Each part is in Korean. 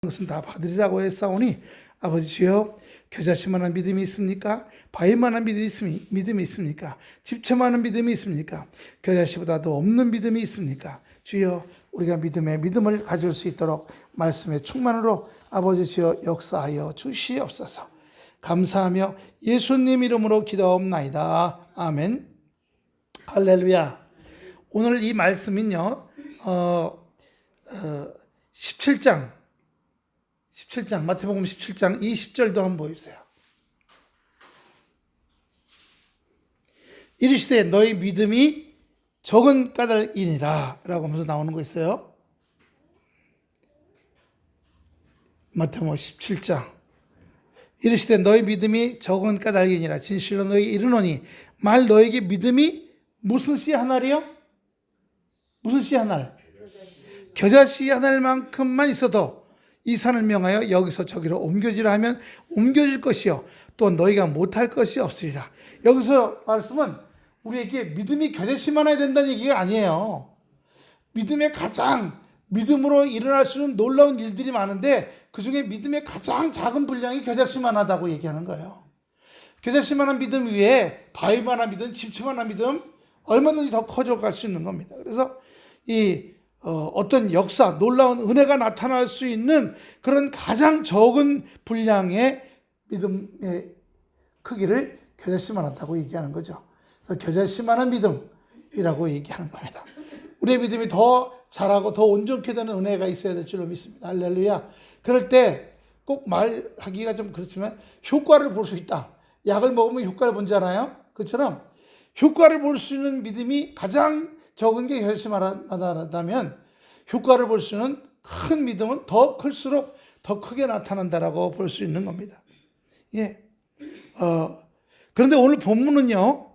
것은 다 받으리라고 했사오니 아버지 주여 겨자씨만한 믿음이 있습니까? 바위만한 믿음이 있습니까? 집채만한 믿음이 있습니까? 겨자씨보다도 없는 믿음이 있습니까? 주여 우리가 믿음을 가질 수 있도록 말씀의 충만으로 아버지 주여 역사하여 주시옵소서. 감사하며 예수님 이름으로 기도하옵나이다. 아멘. 할렐루야. 오늘 이 말씀은요 17장 마태복음 17장 20절도 한번 보여주세요. 이르시되 너희 믿음이 적은 까닭이니라 라고 하면서 나오는 거 있어요. 마태복음 17장 이르시되 너희 믿음이 적은 까닭이니라 진실로 너희에게 이르노니 말 너에게 믿음이 무슨 씨 하나리요? 무슨 씨 하나? 겨자씨 하나만큼만 있어도 이 산을 명하여 여기서 저기로 옮겨지라 하면 옮겨질 것이요 또 너희가 못할 것이 없으리라. 여기서 말씀은 우리에게 믿음이 겨자씨 많아야 된다는 얘기가 아니에요. 믿음의 가장 믿음으로 일어날 수 있는 놀라운 일들이 많은데 그중에 믿음의 가장 작은 분량이 겨자씨만하다고 얘기하는 거예요. 겨자씨만한 믿음 위에 바위만한 믿음, 집채만한 믿음 얼마든지 더 커져갈 수 있는 겁니다. 그래서 어떤 역사, 놀라운 은혜가 나타날 수 있는 그런 가장 적은 분량의 믿음의 크기를 겨자씨만하다고 얘기하는 거죠. 그래서 겨자씨만한 믿음이라고 얘기하는 겁니다. 우리의 믿음이 더 자라고 더 온전케 되는 은혜가 있어야 될 줄로 믿습니다. 할렐루야. 그럴 때 꼭 말하기가 좀 그렇지만 효과를 볼 수 있다. 약을 먹으면 효과를 본잖아요. 그처럼 효과를 볼 수 있는 믿음이 가장 적은 게 겨자씨만하다면 효과를 볼 수 있는 큰 믿음은 더 클수록 더 크게 나타난다라고 볼 수 있는 겁니다. 예. 그런데 오늘 본문은요.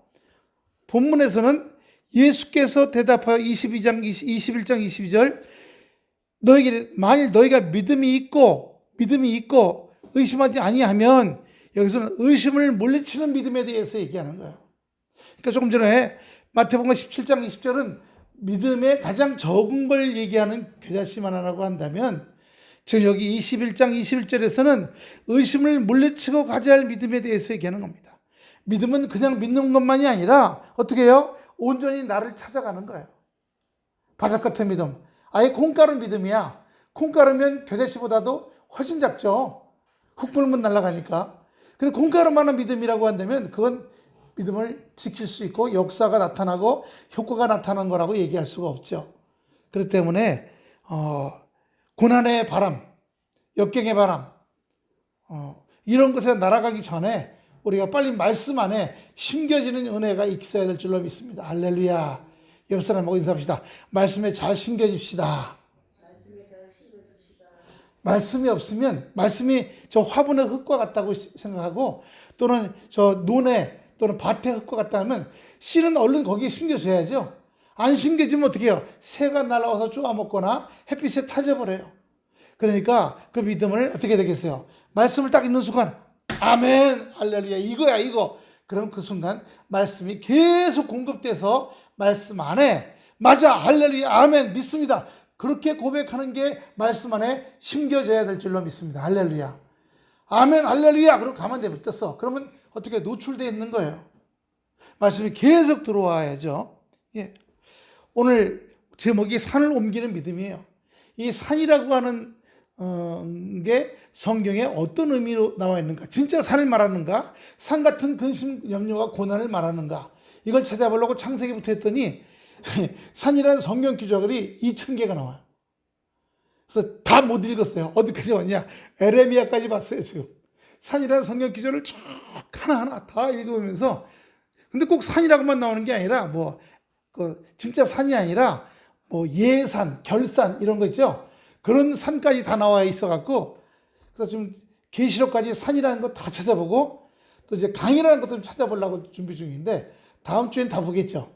본문에서는 예수께서 대답하여 21장 22절 너에게 만일 너희가 믿음이 있고 의심하지 아니하면 여기서는 의심을 물리치는 믿음에 대해서 얘기하는 거예요. 그러니까 조금 전에 마태복음 17장 20절은 믿음의 가장 적은 걸 얘기하는 겨자씨만하라고 한다면 지금 여기 21장 21절에서는 의심을 물리치고 가져야 할 믿음에 대해서 얘기하는 겁니다. 믿음은 그냥 믿는 것만이 아니라 어떻게 해요? 온전히 나를 찾아가는 거예요. 바삭 같은 믿음. 아예 콩가루 믿음이야. 콩가루면 겨자씨보다도 훨씬 작죠. 훅 불면 날아가니까. 근데 콩가루만한 믿음이라고 한다면 그건 믿음을 지킬 수 있고 역사가 나타나고 효과가 나타나는 거라고 얘기할 수가 없죠. 그렇기 때문에 고난의 바람, 역경의 바람 이런 것에 날아가기 전에 우리가 빨리 말씀 안에 심겨지는 은혜가 있어야 될 줄로 믿습니다. 할렐루야. 옆 사람하고 인사합시다. 말씀에 잘 심겨집시다. 말씀이 없으면 말씀이 저 화분의 흙과 같다고 생각하고 또는 저 논에 또는 밭의 흙과 같다 하면 씨는 얼른 거기에 심겨져야죠. 안 심겨지면 어떻게 해요? 새가 날아와서 쪼아먹거나 햇빛에 타져버려요. 그러니까 그 믿음을 어떻게 되겠어요? 말씀을 딱 읽는 순간 아멘 할렐루야 이거야 이거. 그럼 그 순간 말씀이 계속 공급돼서 말씀 안에 맞아 할렐루야 아멘 믿습니다. 그렇게 고백하는 게 말씀 안에 심겨져야 될 줄로 믿습니다. 할렐루야 아멘 할렐루야 그럼 가만 내버렸어. 그러면 어떻게 노출되어 있는 거예요. 말씀이 계속 들어와야죠. 예. 오늘 제목이 산을 옮기는 믿음이에요. 이 산이라고 하는 게 성경에 어떤 의미로 나와 있는가? 진짜 산을 말하는가? 산 같은 근심, 염려와 고난을 말하는가? 이걸 찾아보려고 창세기부터 했더니 산이라는 성경 기적이 2000개가 나와요. 그래서 다 못 읽었어요. 어디까지 왔냐? 에레미야까지 봤어요, 지금. 산이라는 성경 기적을 쭉 하나하나 다 읽으면서 근데 꼭 산이라고만 나오는 게 아니라 진짜 산이 아니라 예산, 결산 이런 거 있죠? 그런 산까지 다 나와 있어갖고 그래서 지금 계시록까지 산이라는 거 다 찾아보고 또 이제 강이라는 것도 좀 찾아보려고 준비 중인데 다음 주엔 다 보겠죠.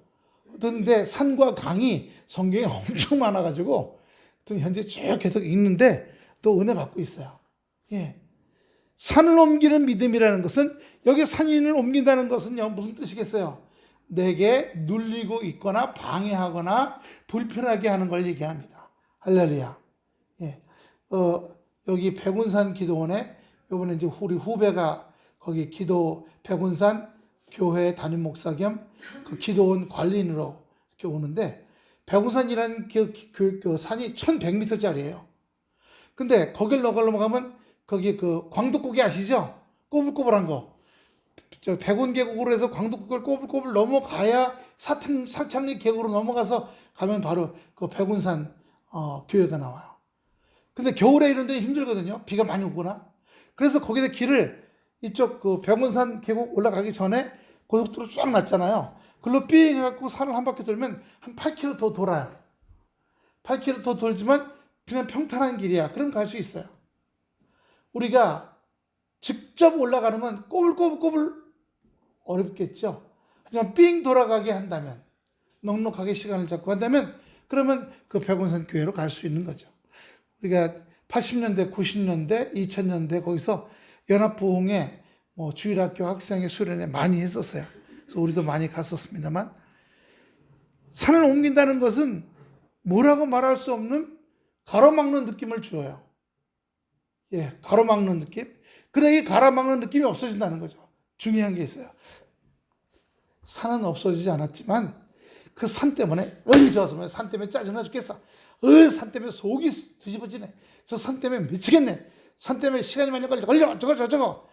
그런데 산과 강이 성경에 엄청 많아가지고 현재 쭉 계속 읽는데 또 은혜 받고 있어요. 예. 산을 옮기는 믿음이라는 것은 여기 산인을 옮긴다는 것은요 무슨 뜻이겠어요? 내게 눌리고 있거나 방해하거나 불편하게 하는 걸 얘기합니다. 할렐루야. 예. 여기 백운산 기도원에 이번에 이제 우리 후배가 거기 기도 백운산 교회 담임 목사 겸 그 기도원 관리인으로 이렇게 오는데 백운산이라는 그 산이 1100m짜리예요. 근데 거길 넘어가면 거기 그 광덕고개 아시죠? 꼬불꼬불한 거. 저 백운 계곡으로 해서 광덕고개를 꼬불꼬불 넘어가야 사창리 계곡으로 넘어가서 가면 바로 그 백운산 교회가 나와요. 근데 겨울에 이런 데는 힘들거든요. 비가 많이 오거나. 그래서 거기다 길을 이쪽 그 백운산 계곡 올라가기 전에 고속도로 쫙 났잖아요. 그걸로 삥 해갖고 산을 한 바퀴 돌면 한 8km 더 돌아요. 8km 더 돌지만 그냥 평탄한 길이야. 그럼 갈 수 있어요. 우리가 직접 올라가는 건 꼬불꼬불 어렵겠죠. 하지만 삥 돌아가게 한다면, 넉넉하게 시간을 잡고 한다면, 그러면 그 백운산 교회로 갈 수 있는 거죠. 우리가 80년대, 90년대, 2000년대 거기서 연합부흥회 주일학교 학생회 수련회 많이 했었어요. 그래서 우리도 많이 갔었습니다만, 산을 옮긴다는 것은 뭐라고 말할 수 없는 가로막는 느낌을 주어요. 예, 가로막는 느낌. 그래, 이 가로막는 느낌이 없어진다는 거죠. 중요한 게 있어요. 산은 없어지지 않았지만 그 산 때문에 좋아서 산 때문에 짜증나 죽겠어. 산 때문에 속이 뒤집어지네. 저 산 때문에 미치겠네. 산 때문에 시간이 많이 걸려. 저거.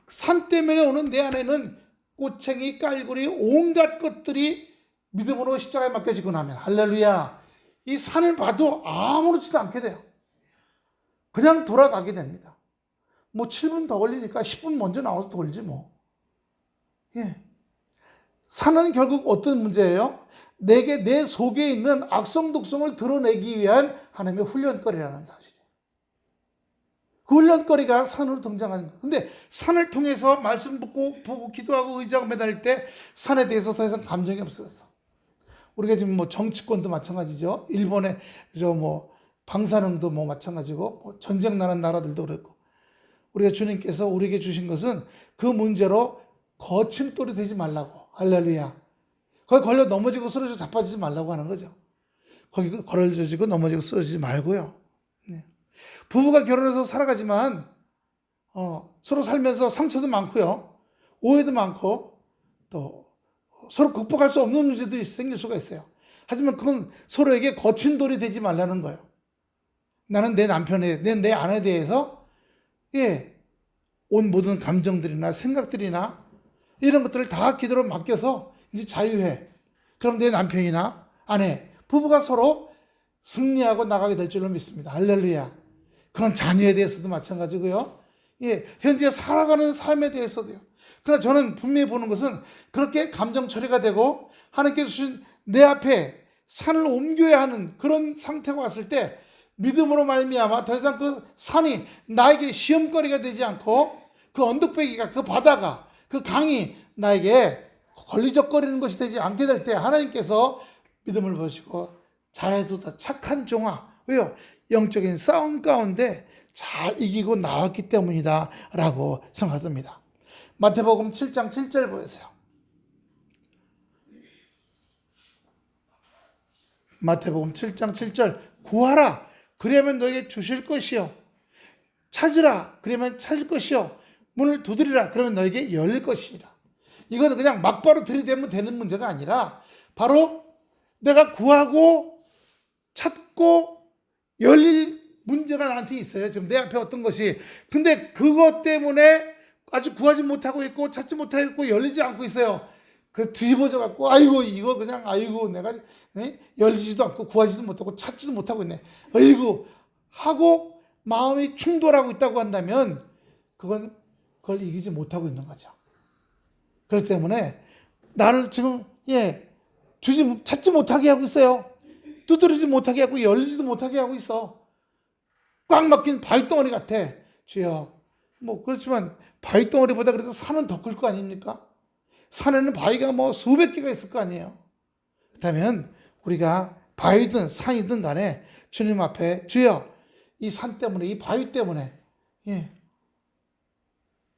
산 때문에 오는 내 안에는 꼬챙이, 깔고리, 온갖 것들이 믿음으로 십자가에 맡겨지고 나면 할렐루야. 이 산을 봐도 아무렇지도 않게 돼요. 그냥 돌아가게 됩니다. 7분 더 걸리니까 10분 먼저 나와서 돌지 뭐. 예. 산은 결국 어떤 문제예요? 내 속에 있는 악성 독성을 드러내기 위한 하나님의 훈련거리라는 사실이에요. 그 훈련거리가 산으로 등장하는 거예요. 근데 산을 통해서 말씀 보고 기도하고 의지하고 매달릴 때 산에 대해서 더 이상 감정이 없었어. 우리가 지금 정치권도 마찬가지죠. 일본의 방사능도 마찬가지고 전쟁 나는 나라들도 그렇고, 우리가 주님께서 우리에게 주신 것은 그 문제로 거침돌이 되지 말라고. 할렐루야. 거기 걸려 넘어지고 쓰러져 자빠지지 말라고 하는 거죠. 거기 걸어지고 넘어지고 쓰러지지 말고요. 네. 부부가 결혼해서 살아가지만 서로 살면서 상처도 많고요. 오해도 많고 또 서로 극복할 수 없는 문제들이 생길 수가 있어요. 하지만 그건 서로에게 거친 돌이 되지 말라는 거예요. 나는 내 남편에, 내 아내에 대해서 온 모든 감정들이나 생각들이나 이런 것들을 다 기도로 맡겨서 이제 자유해. 그럼 내 남편이나 아내, 부부가 서로 승리하고 나가게 될 줄로 믿습니다. 할렐루야. 그런 자녀에 대해서도 마찬가지고요. 현재 살아가는 삶에 대해서도요. 그러나 저는 분명히 보는 것은 그렇게 감정 처리가 되고 하나님께서 주신 내 앞에 산을 옮겨야 하는 그런 상태가 왔을 때 믿음으로 말미암아 더 이상 그 산이 나에게 시험거리가 되지 않고 그 언덕배기가, 그 바다가, 그 강이 나에게 걸리적거리는 것이 되지 않게 될 때 하나님께서 믿음을 보시고 잘해도 착한 종아. 왜요? 영적인 싸움 가운데 잘 이기고 나왔기 때문이다 라고 생각합니다. 마태복음 7장 7절 보세요. 마태복음 7장 7절. 구하라 그리하면 너에게 주실 것이요, 찾으라 그러면 찾을 것이요, 문을 두드리라 그러면 너에게 열릴 것이라. 이거는 그냥 막바로 들이대면 되는 문제가 아니라 바로 내가 구하고 찾고 열릴 문제가 나한테 있어요. 지금 내 앞에 어떤 것이. 근데 그것 때문에 아주 구하지 못하고 있고 찾지 못하고 있고 열리지 않고 있어요. 그래서 뒤집어져 갖고 이거 그냥 내가 열리지도 않고 구하지도 못하고 찾지도 못하고 있네. 하고 마음이 충돌하고 있다고 한다면 그걸 이기지 못하고 있는 거죠. 그렇기 때문에 나를 지금 찾지 못하게 하고 있어요. 두드리지 못하게 하고 열리지도 못하게 하고 있어. 꽉 막힌 바위덩어리 같아. 주여. 그렇지만 바위덩어리보다 그래도 산은 더 클 거 아닙니까? 산에는 바위가 수백 개가 있을 거 아니에요. 그렇다면 우리가 바위든 산이든 간에 주님 앞에 주여, 이 산 때문에, 이 바위 때문에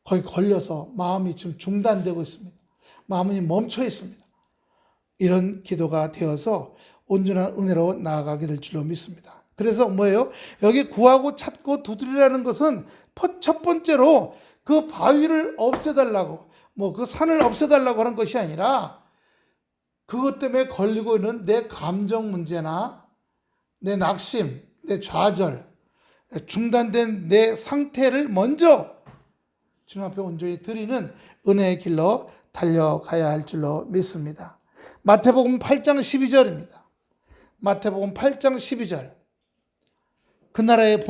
거기 걸려서 마음이 지금 중단되고 있습니다. 마음이 멈춰 있습니다. 이런 기도가 되어서 온전한 은혜로 나아가게 될 줄로 믿습니다. 그래서 뭐예요? 여기 구하고 찾고 두드리라는 것은 첫 번째로 그 바위를 없애달라고, 뭐 그 산을 없애달라고 하는 것이 아니라 그것 때문에 걸리고 있는 내 감정 문제나 내 낙심, 내 좌절, 중단된 내 상태를 먼저 주님 앞에 온전히 드리는 은혜의 길로 달려가야 할 줄로 믿습니다. 마태복음 8장 12절입니다. 마태복음 8장 12절. 그 나라의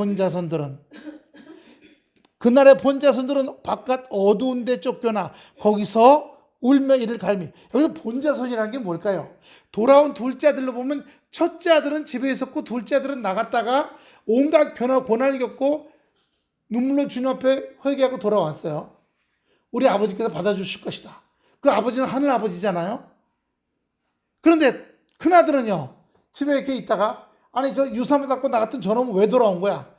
본자손들은 바깥 어두운 데 쫓겨나 거기서 울며 이를 갈미. 여기서 본자손이라는 게 뭘까요? 돌아온 둘째 아들로 보면 첫째 아들은 집에 있었고 둘째 아들은 나갔다가 온갖 변화 고난을 겪고 눈물로 주님 앞에 회개하고 돌아왔어요. 우리 아버지께서 받아주실 것이다. 그 아버지는 하늘 아버지잖아요. 그런데 큰아들은요, 집에 이렇게 있다가 아니 저 유산 받고 나갔던 저놈은 왜 돌아온 거야?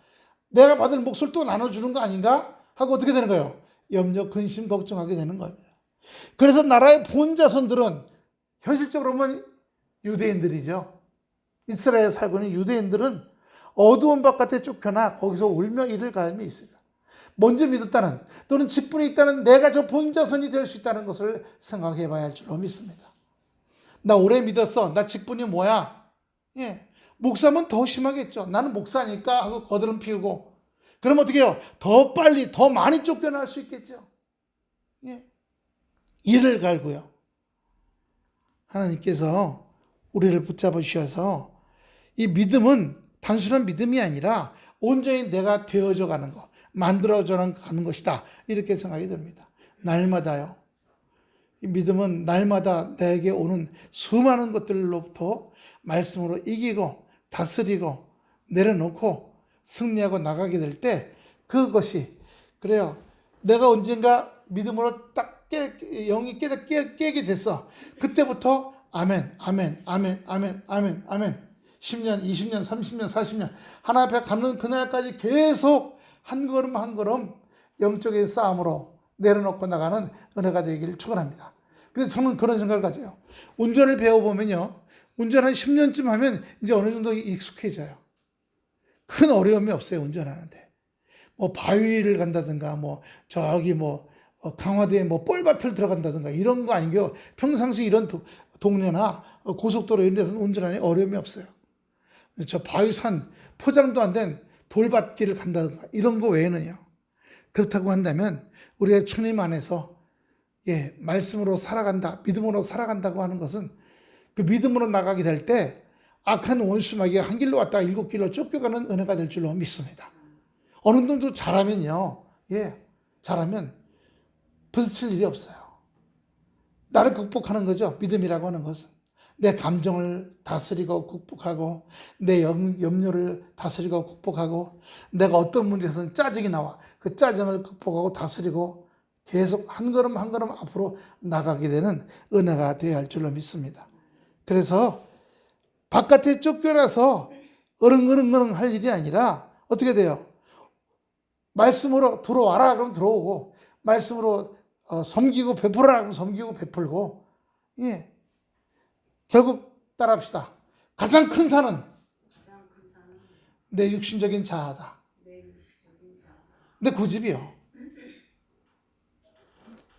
내가 받을 몫을 또 나눠주는 거 아닌가? 하고 어떻게 되는 거예요? 염려, 근심, 걱정하게 되는 겁니다. 그래서 나라의 본자손들은 현실적으로 보면 유대인들이죠. 이스라엘에 살고 있는 유대인들은 어두운 바깥에 쫓겨나 거기서 울며 이를 갈미 있습니다. 먼저 믿었다는 또는 직분이 있다는 내가 저 본자손이 될 수 있다는 것을 생각해 봐야 할 줄로 믿습니다. 나 오래 믿었어. 나 직분이 뭐야? 예. 목사면 더 심하겠죠. 나는 목사니까 하고 거드름 피우고. 그럼 어떻게 해요? 더 빨리, 더 많이 쫓겨날 수 있겠죠. 예. 이를 갈고요. 하나님께서 우리를 붙잡아 주셔서 이 믿음은 단순한 믿음이 아니라 온전히 내가 되어져 가는 것, 만들어져 가는 것이다. 이렇게 생각이 듭니다. 날마다요. 이 믿음은 날마다 내게 오는 수많은 것들로부터 말씀으로 이기고 다스리고 내려놓고 승리하고 나가게 될 때 그것이 그래요. 내가 언젠가 믿음으로 딱 영이 깨게 됐어. 그때부터 아멘, 아멘, 아멘, 아멘, 아멘, 아멘. 10년, 20년, 30년, 40년 하나 앞에 가는 그날까지 계속 한 걸음 한 걸음 영적인 싸움으로 내려놓고 나가는 은혜가 되기를 축원합니다. 근데 저는 그런 생각을 가져요. 운전을 배워보면요. 운전 한 10년쯤 하면 이제 어느 정도 익숙해져요. 큰 어려움이 없어요. 운전하는데. 뭐 바위를 간다든가 뭐 저기 뭐 강화도에 뭐 뻘밭을 들어간다든가 이런 거 아니고요. 평상시 이런 동네나 고속도로 이런 데서는 운전하는 어려움이 없어요. 저 바위산 포장도 안 된 돌밭길을 간다든가 이런 거 외에는요. 그렇다고 한다면 우리가 주님 안에서 말씀으로 살아간다, 믿음으로 살아간다고 하는 것은 그 믿음으로 나가게 될 때 악한 원수 마귀가 한 길로 왔다가 7길로 쫓겨가는 은혜가 될 줄로 믿습니다. 어느 정도 잘하면요, 잘하면 부딪힐 일이 없어요. 나를 극복하는 거죠. 믿음이라고 하는 것은 내 감정을 다스리고 극복하고 내 염려를 다스리고 극복하고 내가 어떤 문제에서는 짜증이 나와 그 짜증을 극복하고 다스리고 계속 한 걸음 한 걸음 앞으로 나가게 되는 은혜가 되어야 할 줄로 믿습니다. 그래서 바깥에 쫓겨나서 어릉어릉 할 일이 아니라 어떻게 돼요? 말씀으로 들어와라 그러면 들어오고 말씀으로 섬기고 베풀어라 그러면 섬기고 베풀고 결국 따라합시다. 가장 큰 산은 내 육신적인 자아다. 내 고집이요.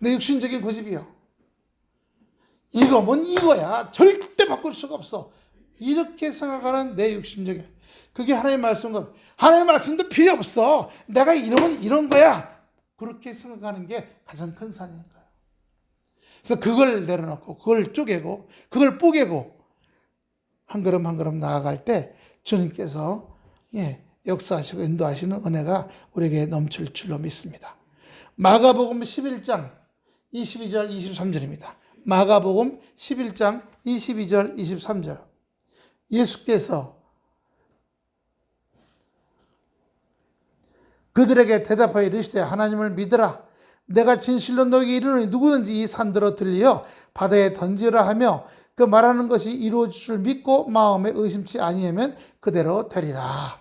내 육신적인 고집이요. 이거면 이거야. 절대 바꿀 수가 없어. 이렇게 생각하는 내 육신적인. 그게 하나님의 말씀과 하나님의 말씀도 필요 없어. 내가 이러면 이런 거야. 그렇게 생각하는 게 가장 큰 산인 거예요. 그래서 그걸 내려놓고 그걸 쪼개고 그걸 뿌개고 한 걸음 한 걸음 나아갈 때 주님께서 역사하시고 인도하시는 은혜가 우리에게 넘칠 줄로 믿습니다. 마가복음 11장 22절 23절입니다. 마가복음 11장 22절 23절. 예수께서 그들에게 대답하여 이르시되 하나님을 믿으라. 내가 진실로 너에게 이르노니 누구든지 이 산들어 들리어 바다에 던지라 하며 그 말하는 것이 이루어질 줄 믿고 마음에 의심치 아니하면 그대로 되리라.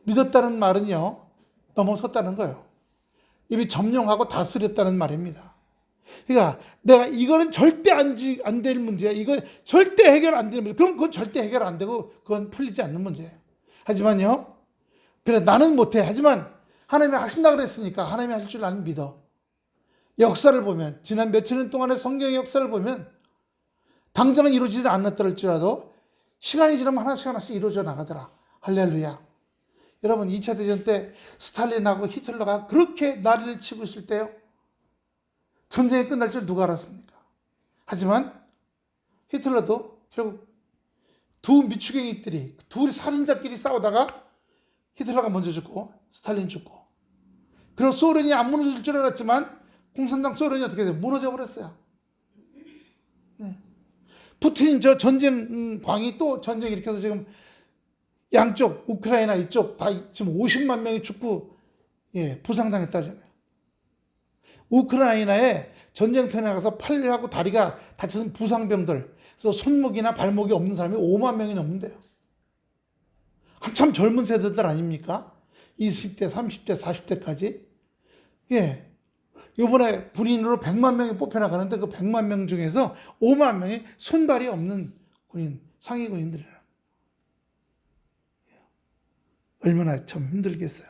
믿었다는 말은요, 넘어섰다는 거예요. 이미 점령하고 다스렸다는 말입니다. 그러니까 내가 이거는 절대 안 될 문제야. 이거 절대 해결 안 되는 문제. 그럼 그건 절대 해결 안 되고 그건 풀리지 않는 문제예요. 하지만요, 그래 나는 못해. 하지만 하나님이 하신다 그랬으니까 하나님이 하실 줄 나는 믿어. 역사를 보면, 지난 몇천 년 동안의 성경의 역사를 보면 당장은 이루어지지 않았더라도 시간이 지나면 하나씩 하나씩 이루어져 나가더라. 할렐루야. 여러분 2차 대전 때 스탈린하고 히틀러가 그렇게 난리를 치고 있을 때요, 전쟁이 끝날 줄 누가 알았습니까? 하지만 히틀러도 결국 두 미추갱이들이, 둘 살인자끼리 싸우다가 히틀러가 먼저 죽고 스탈린 죽고, 그리고 소련이 안 무너질 줄 알았지만 공산당 소련이 어떻게 돼요? 무너져 버렸어요. 네. 푸틴 저 전쟁 광이 또 전쟁 일으켜서 지금 양쪽 우크라이나 이쪽 다 지금 50만 명이 죽고 부상당했다잖아요. 우크라이나에 전쟁터에 나가서 팔하고 다리가 다쳐서 부상병들, 그래서 손목이나 발목이 없는 사람이 5만 명이 넘는데요. 한참 젊은 세대들 아닙니까? 20대, 30대, 40대까지. 이번에 군인으로 100만 명이 뽑혀나가는데 그 100만 명 중에서 5만 명이 손발이 없는 군인, 상위 군인들이에요. 얼마나 참 힘들겠어요.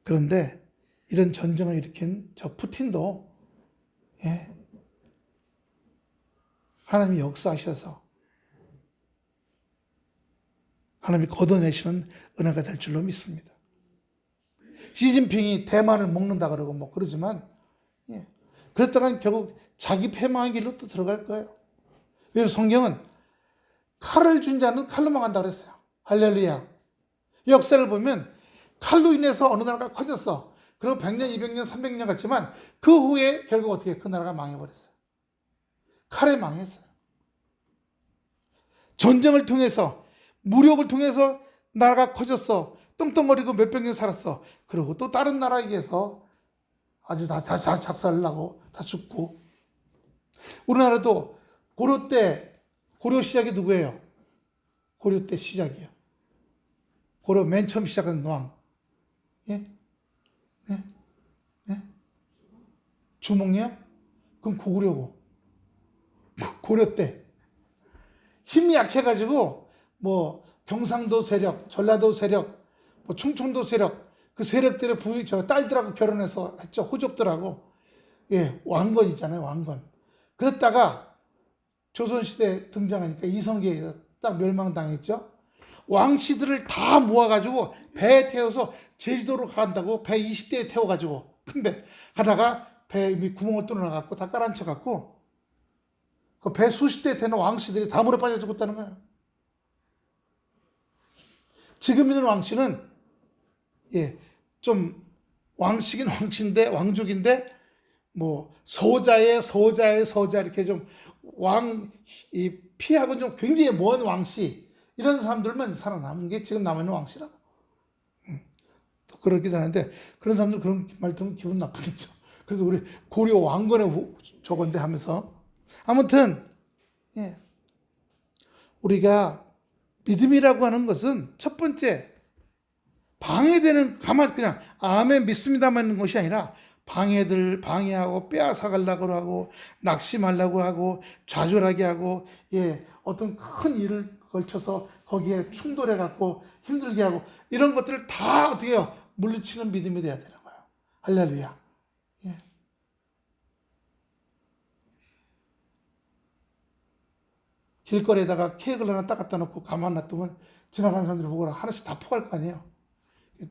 그런데 이런 전쟁을 일으킨 저 푸틴도 하나님이 역사하셔서 하나님이 걷어내시는 은혜가 될 줄로 믿습니다. 시진핑이 대만을 먹는다 그러고 뭐 그러지만 그랬다간 결국 자기 패망의 길로 또 들어갈 거예요. 왜냐하면 성경은 칼을 준 자는 칼로 망한다 그랬어요. 할렐루야. 역사를 보면 칼로 인해서 어느 나라가 커졌어. 그리고 100년, 200년, 300년 갔지만 그 후에 결국 어떻게 그 나라가 망해버렸어요. 칼에 망했어요. 전쟁을 통해서, 무력을 통해서 나라가 커졌어. 떵떵거리고 몇백 년 살았어. 그리고 또 다른 나라에게서 아주 다 작살을 나고 다 죽고. 우리나라도 고려 때, 고려 시작이 누구예요? 고려 때 시작이에요. 고려 맨 처음 시작한 왕. 주몽이요? 그럼 고구려고. 고려 때. 힘이 약해가지고, 뭐, 경상도 세력, 전라도 세력, 뭐 충청도 세력, 그 세력들의 딸들하고 결혼해서 했죠. 호족들하고. 왕건 있잖아요, 왕건. 그랬다가 조선시대 등장하니까 이성계가 딱 멸망당했죠. 왕씨들을 다 모아가지고 배에 태워서 제주도로 간다고 배 20대에 태워가지고 큰 배 가다가 배 이미 구멍을 뚫어놔갖고 다 깔아앉혀갖고 그 배 수십 대에 태는 왕씨들이 다 물에 빠져 죽었다는 거예요. 지금 있는 왕씨는 좀 왕씨긴 왕씨인데 왕족인데 뭐 서자 이렇게 좀 이 피하고 좀 굉장히 먼 왕씨 이런 사람들만 살아남은 게 지금 남아있는 왕씨라고. 또 그러기도 하는데 그런 사람들 그런 말 들으면 기분 나쁘겠죠. 그래서 우리 고려 왕건의 저건데 하면서 아무튼 우리가 믿음이라고 하는 것은 첫 번째 방해되는 가만 그냥 아멘 믿습니다만 있는 것이 아니라 방해하고 빼앗아가려고 하고 낙심하려고 하고 좌절하게 하고 어떤 큰 일을 걸쳐서 거기에 충돌해 갖고 힘들게 하고 이런 것들을 다 어떻게 해요? 물리치는 믿음이 돼야 되는 거예요. 할렐루야. 길거리에다가 케이크를 하나 딱 갖다 놓고 가만 놔두면 지나가는 사람들이 보고 하나씩 다 포갈 거 아니에요.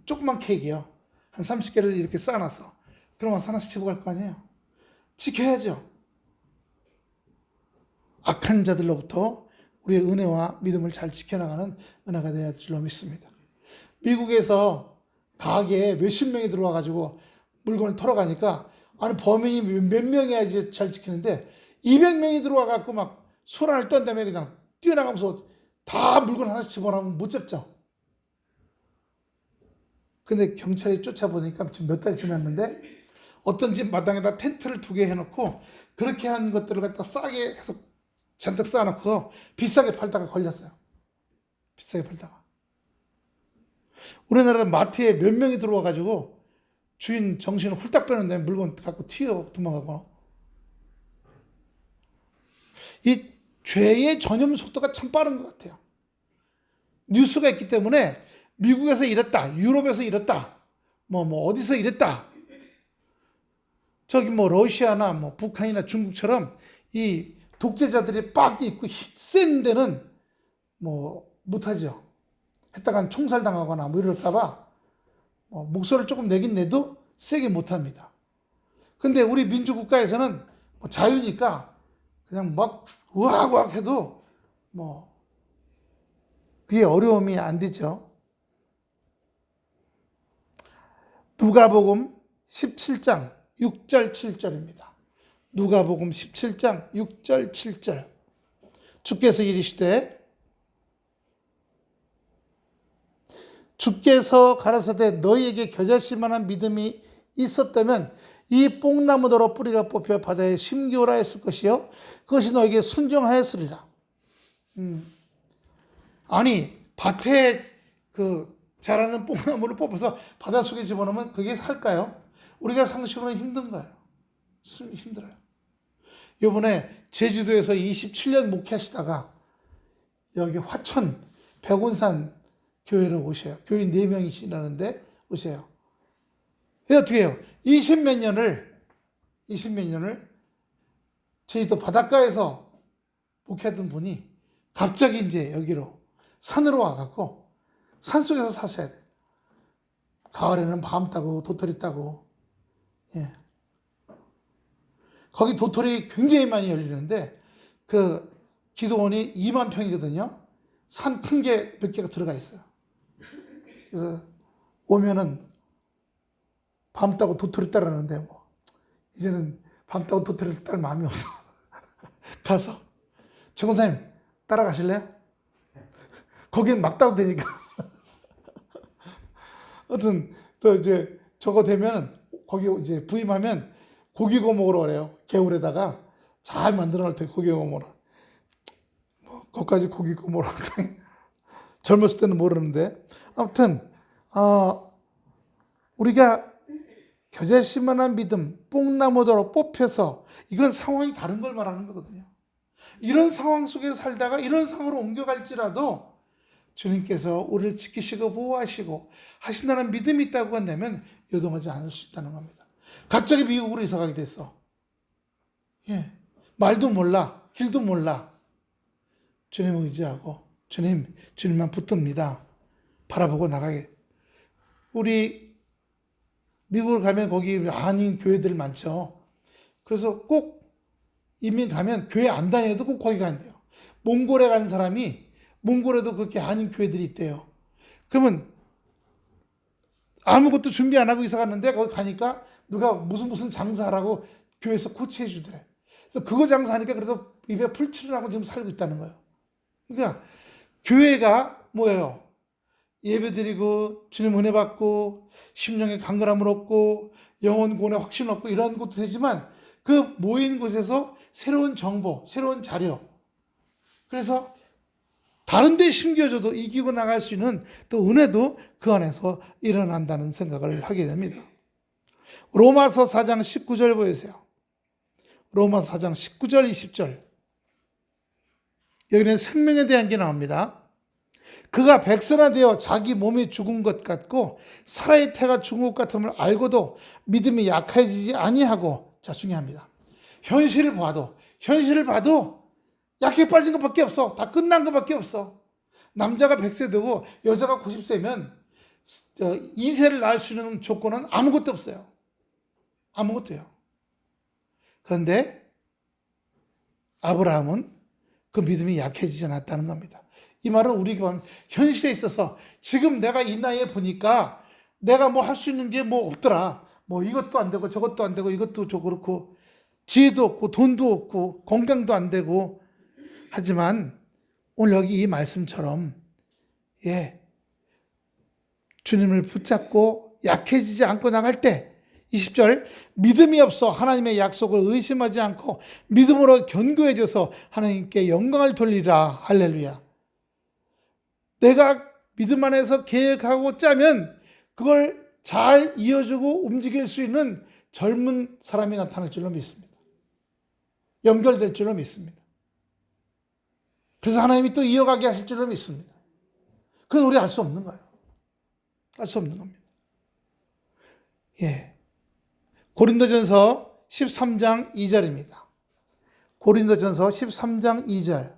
조그만 케이크요. 한 30개를 이렇게 쌓아놨어. 그러면 하나씩 집어갈 거 아니에요. 지켜야죠. 악한 자들로부터 우리의 은혜와 믿음을 잘 지켜나가는 은혜가 되어야 할 줄로 믿습니다. 미국에서 가게에 몇십 명이 들어와가지고 물건을 털어가니까 아니 범인이 몇 명이야지 잘 지키는데 200명이 들어와갖고 막 소란을 떤 다음에 그냥 뛰어나가면서 다 물건 하나씩 집어넣으면 못 잡죠. 근데 경찰이 쫓아보니까 지금 몇 달 지났는데 어떤 집 마당에다 텐트를 2개 해놓고 그렇게 한 것들을 갖다 싸게 해서 잔뜩 쌓아놓고 비싸게 팔다가 걸렸어요. 비싸게 팔다가. 우리나라 마트에 몇 명이 들어와가지고 주인 정신을 훌딱 빼는데 물건 갖고 튀어 도망가고. 이 죄의 전염 속도가 참 빠른 것 같아요. 뉴스가 있기 때문에 미국에서 이랬다, 유럽에서 이랬다, 뭐 어디서 이랬다. 저기 뭐 러시아나 뭐 북한이나 중국처럼 이 독재자들이 빡 있고 센 데는 뭐 못하죠. 했다간 총살당하거나 뭐 이럴까봐 목소리를 조금 내긴 내도 세게 못합니다. 근데 우리 민주국가에서는 뭐 자유니까 그냥 막 우악우악 해도 뭐 그게 어려움이 안 되죠. 누가복음 17장 6절 7절입니다. 누가복음 17장 6절 7절. 주께서 이르시되 주께서 가라사대 너희에게 겨자씨만한 믿음이 있었다면 이 뽕나무더러 뿌리가 뽑혀 바다에 심기오라 했을 것이요 그것이 너에게 순종하였으리라. 아니 밭에 그 자라는 뽕나무를 뽑아서 바닷속에 집어넣으면 그게 살까요? 우리가 상식으로는 힘든 거예요. 힘들어요. 이번에 제주도에서 27년 목회하시다가 여기 화천 백운산 교회로 오셔요. 교인 4명이시라는데 오세요. 어떻게 해요? 20몇 년을 제주도 바닷가에서 목회하던 분이 갑자기 이제 여기로 산으로 와갖고 산속에서 사셔야 돼요. 가을에는 밤 따고 도토리 따고. 예. 거기 도토리 굉장히 많이 열리는데 그 기도원이 2만 평이거든요. 산 큰 게 몇 개가 들어가 있어요. 그래서 오면은 밤 따고 도토리 따라는데 뭐 이제는 밤 따고 도토리를 딸 마음이 없어. 가서 정선생님 따라가실래요? 거긴 막 따도 되니까. 하여튼 또 이제 저거 되면 거기 이제 부임하면 고기 구워 먹으러 그래요. 개울에다가 잘 만들어 놓을 때 고기 구워 먹으러. 거기까지 고기 구워 먹으러. 젊었을 때는 모르는데 아무튼 우리가 겨자씨만한 믿음, 뽕나무더러 뽑혀서 이건 상황이 다른 걸 말하는 거거든요. 이런 상황 속에서 살다가 이런 상황으로 옮겨갈지라도 주님께서 우리를 지키시고 보호하시고 하신다는 믿음이 있다고 한다면 요동하지 않을 수 있다는 겁니다. 갑자기 미국으로 이사 가게 됐어. 예, 말도 몰라, 길도 몰라. 주님을 의지하고 주님만 붙듭니다. 바라보고 나가게. 우리 미국을 가면 거기 한인 교회들 많죠. 그래서 꼭 이민 가면 교회 안 다녀도 꼭 거기 간대요. 몽골에 간 사람이 몽골에도 그렇게 한인 교회들이 있대요. 그러면 아무것도 준비 안 하고 이사 갔는데 거기 가니까 누가 무슨 장사하라고 교회에서 코치해 주더래. 그래서 그거 장사하니까 그래도 입에 풀칠을 하고 지금 살고 있다는 거예요. 그러니까 교회가 뭐예요? 예배드리고 주님 은혜 받고 심령의 강건함을 얻고 영혼 구원의 확신을 얻고 이런 것도 되지만 그 모인 곳에서 새로운 정보, 새로운 자료, 그래서 다른 데 심겨줘도 이기고 나갈 수 있는 또 은혜도 그 안에서 일어난다는 생각을 하게 됩니다. 로마서 4장 19절 보세요. 로마서 4장 19절 20절. 여기는 생명에 대한 게 나옵니다. 그가 백선화되어 자기 몸이 죽은 것 같고 사라의 태가 죽은 것 같음을 알고도 믿음이 약해지지 아니하고, 자 중요합니다. 현실을 봐도 약해 빠진 것밖에 없어. 다 끝난 것밖에 없어. 남자가 100세 되고 여자가 90세면 2세를 낳을 수 있는 조건은 아무것도 없어요. 아무것도요. 그런데 아브라함은 그 믿음이 약해지지 않았다는 겁니다. 이 말은 우리가 현실에 있어서 지금 내가 이 나이에 보니까 내가 뭐 할 수 있는 게 뭐 없더라. 뭐 이것도 안 되고 저것도 안 되고 이것도 저 그렇고 지혜도 없고 돈도 없고 건강도 안 되고 하지만 오늘 여기 이 말씀처럼 주님을 붙잡고 약해지지 않고 나갈 때 20절 믿음이 없어 하나님의 약속을 의심하지 않고 믿음으로 견고해져서 하나님께 영광을 돌리라. 할렐루야. 내가 믿음 안에서 계획하고 짜면 그걸 잘 이어주고 움직일 수 있는 젊은 사람이 나타날 줄로 믿습니다. 연결될 줄로 믿습니다. 그래서 하나님이 또 이어가게 하실 줄로 믿습니다. 그건 우리 알 수 없는 거예요. 알 수 없는 겁니다. 예. 고린도전서 13장 2절입니다. 고린도전서 13장 2절.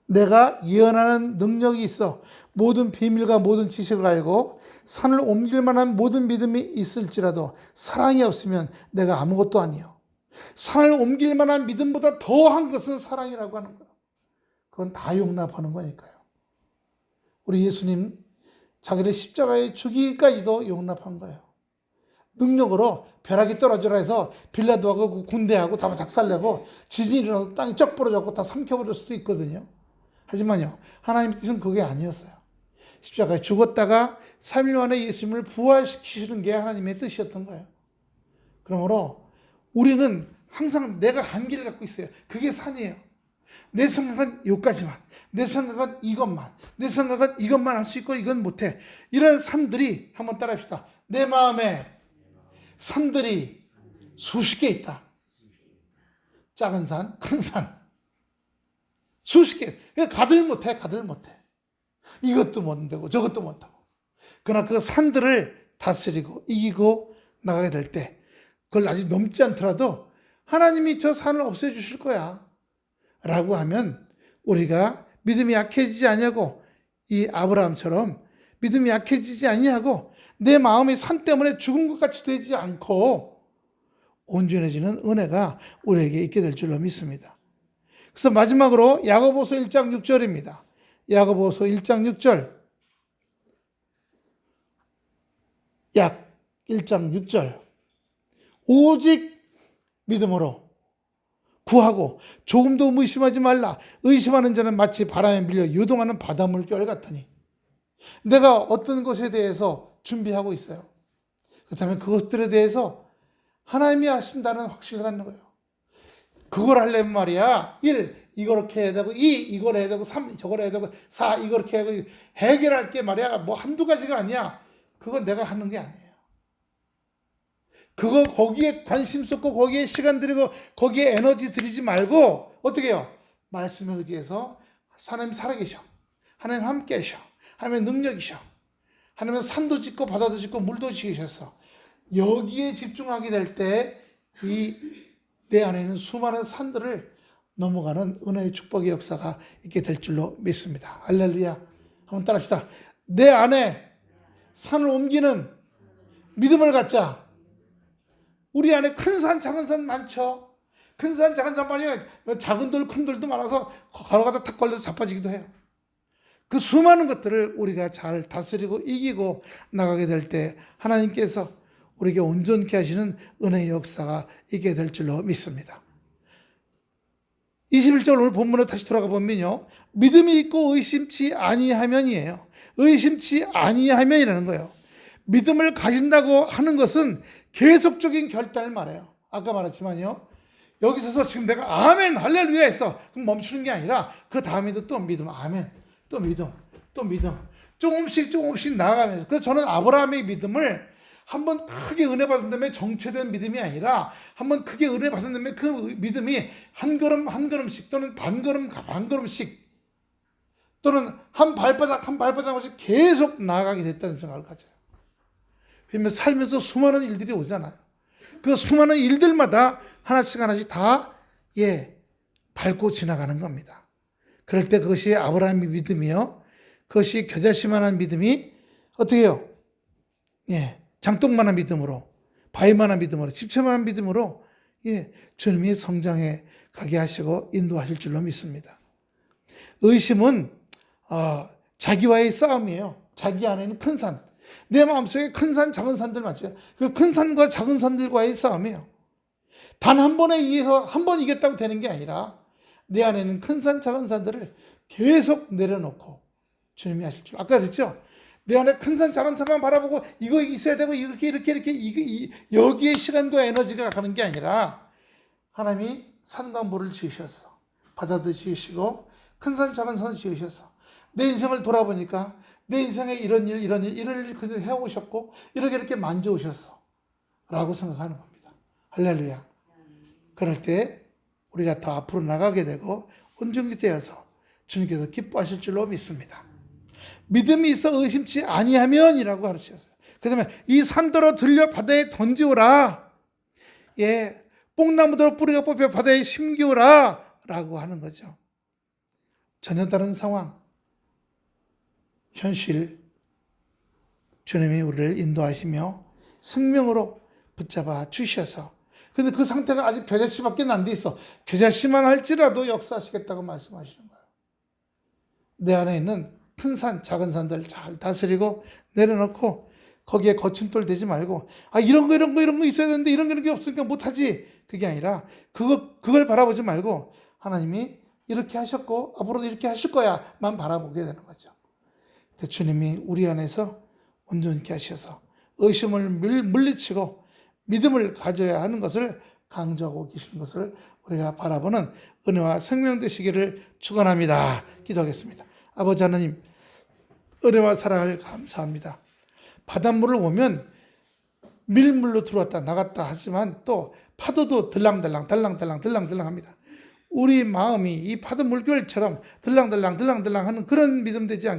내가 예언하는 능력이 있어 모든 비밀과 모든 지식을 알고 산을 옮길 만한 모든 믿음이 있을지라도 사랑이 없으면 내가 아무것도 아니요. 산을 옮길 만한 믿음보다 더한 것은 사랑이라고 하는 거예요. 그건 다 용납하는 거니까요. 우리 예수님 자기를 십자가에 죽이기까지도 용납한 거예요. 능력으로 벼락이 떨어지라 해서 빌라도하고 그 군대하고 다 작살내고 지진이 일어나서 땅이 쩍 부러져서 다 삼켜버릴 수도 있거든요. 하지만요, 하나님 뜻은 그게 아니었어요. 십자가에 죽었다가 3일 만에 예수님을 부활시키시는 게 하나님의 뜻이었던 거예요. 그러므로 우리는 항상 내가 한계를 갖고 있어요. 그게 산이에요. 내 생각은 여기까지만, 내 생각은 이것만, 내 생각은 이것만 할 수 있고 이건 못해. 이런 산들이, 한번 따라합시다. 내 마음에 산들이 수십 개 있다. 작은 산, 큰 산. 수십 개. 가들 못해. 이것도 못 되고 저것도 못하고. 그러나 그 산들을 다스리고 이기고 나가게 될 때, 그걸 아직 넘지 않더라도 하나님이 저 산을 없애주실 거야 라고 하면 우리가 믿음이 약해지지 아니하고, 이 아브라함처럼 믿음이 약해지지 아니하고 내 마음이 산 때문에 죽은 것 같이 되지 않고 온전해지는 은혜가 우리에게 있게 될 줄로 믿습니다. 그래서 마지막으로 야고보서 1장 6절입니다. 야고보서 1장 6절. 약 1장 6절. 오직 믿음으로 구하고 조금도 의심하지 말라. 의심하는 자는 마치 바람에 밀려 요동하는 바닷물결 같으니. 내가 어떤 것에 대해서 준비하고 있어요. 그렇다면 그것들에 대해서 하나님이 하신다는 확신을 갖는 거예요. 그걸 하려면 말이야, 1, 이렇게 해야 되고, 2, 이걸 해야 되고, 3, 저걸 해야 되고, 4, 이렇게 해야 되고, 해결할 게 말이야, 뭐 한두 가지가 아니야. 그건 내가 하는 게 아니에요. 그거 거기에 관심 쏟고, 거기에 시간 들이고, 거기에 에너지 들이지 말고, 어떻게 해요? 말씀에 의지해서 하나님 살아계셔. 하나님 함께 하셔. 하나님의 능력이셔. 하나님은 산도 짓고, 바다도 짓고, 물도 지으셨어. 여기에 집중하게 될 때, 내 안에 있는 수많은 산들을 넘어가는 은혜의 축복의 역사가 있게 될 줄로 믿습니다. 할렐루야. 한번 따라합시다. 내 안에 산을 옮기는 믿음을 갖자. 우리 안에 큰 산, 작은 산 많죠. 큰 산, 작은 산 많이, 작은 돌, 큰 돌도 많아서 가로가다 탁 걸려서 자빠지기도 해요. 그 수많은 것들을 우리가 잘 다스리고 이기고 나가게 될 때 하나님께서 우리에게 온전케 하시는 은혜의 역사가 있게 될 줄로 믿습니다. 21절 오늘 본문에 다시 돌아가 보면요, 믿음이 있고 의심치 아니하면이에요. 의심치 아니하면이라는 거예요. 믿음을 가진다고 하는 것은 계속적인 결단을 말해요. 아까 말했지만요, 여기 서서 지금 내가 아멘 할렐루야 했어. 그럼 멈추는 게 아니라 그 다음에도 또 믿음, 아멘, 또 믿음, 또 믿음, 조금씩 나아가면서. 그래서 저는 아브라함의 믿음을 한번 크게 은혜 받은 다음에 정체된 믿음이 아니라 한번 크게 은혜 받은 다음에 그 믿음이 한 걸음 한 걸음씩, 또는 반 걸음씩, 또는 한 발바닥씩 계속 나아가게 됐다는 생각을 가져요. 왜냐하면 살면서 수많은 일들이 오잖아요. 그 수많은 일들마다 하나씩 다 밟고 지나가는 겁니다. 그럴 때 그것이 아브라함의 믿음이요, 그것이 겨자씨만한 믿음이 어떻게 해요? 장독만한 믿음으로, 바위만한 믿음으로, 집채만한 믿음으로 주님이 성장해 가게 하시고 인도하실 줄로 믿습니다. 의심은 자기와의 싸움이에요. 자기 안에는 큰 산, 내 마음속에 큰 산, 작은 산들 맞죠? 그 큰 산과 작은 산들과의 싸움이에요. 단 한 번에 의해서 한 번 이겼다고 되는 게 아니라 내 안에는 큰 산, 작은 산들을 계속 내려놓고 주님이 하실 줄. 아까 그랬죠? 내 안에 큰 산, 작은 산만 바라보고 이거 있어야 되고 이렇게 여기에 시간과 에너지가 가는 게 아니라 하나님이 산과 물을 지으셨어. 바다도 지으시고 큰 산, 작은 산 지으셨어. 내 인생을 돌아보니까 내 인생에 이런 일 그냥 해오셨고 이렇게 만져오셨어 라고 생각하는 겁니다. 할렐루야. 그럴 때 우리가 더 앞으로 나가게 되고 온전히 되어서 주님께서 기뻐하실 줄로 믿습니다. 믿음이 있어 의심치 아니하면이라고 가르치셨어요. 그 다음에 이 산더러 들려 바다에 던지오라. 예, 뽕나무더러 뿌리가 뽑혀 바다에 심기오라 라고 하는 거죠. 전혀 다른 상황, 현실, 주님이 우리를 인도하시며 생명으로 붙잡아 주셔서, 근데 그 상태가 아직 겨자씨밖에 안 돼 있어. 겨자씨만 할지라도 역사하시겠다고 말씀하시는 거예요. 내 안에 있는 큰 산, 작은 산들 잘 다스리고 내려놓고 거기에 거침돌 대지 말고, 이런 거 있어야 되는데 이런 게 없으니까 못하지. 그게 아니라 그걸 바라보지 말고 하나님이 이렇게 하셨고 앞으로도 이렇게 하실 거야만 바라보게 되는 거죠. 주님이 우리 안에서 온전케 하셔서 의심을 물리치고 믿음을 가져야 하는 것을 강조하고 계신 것을 우리가 바라보는 은혜와 생명 되시기를 축원합니다. 기도하겠습니다. 아버지 하나님, 은혜와 사랑을 감사합니다. 바닷물을 보면 밀물로 들어왔다 나갔다 하지만 또 파도도 들랑들랑 합니다. 우리 마음이 이 파도 물결처럼 들랑들랑 하는 그런 믿음 되지 않게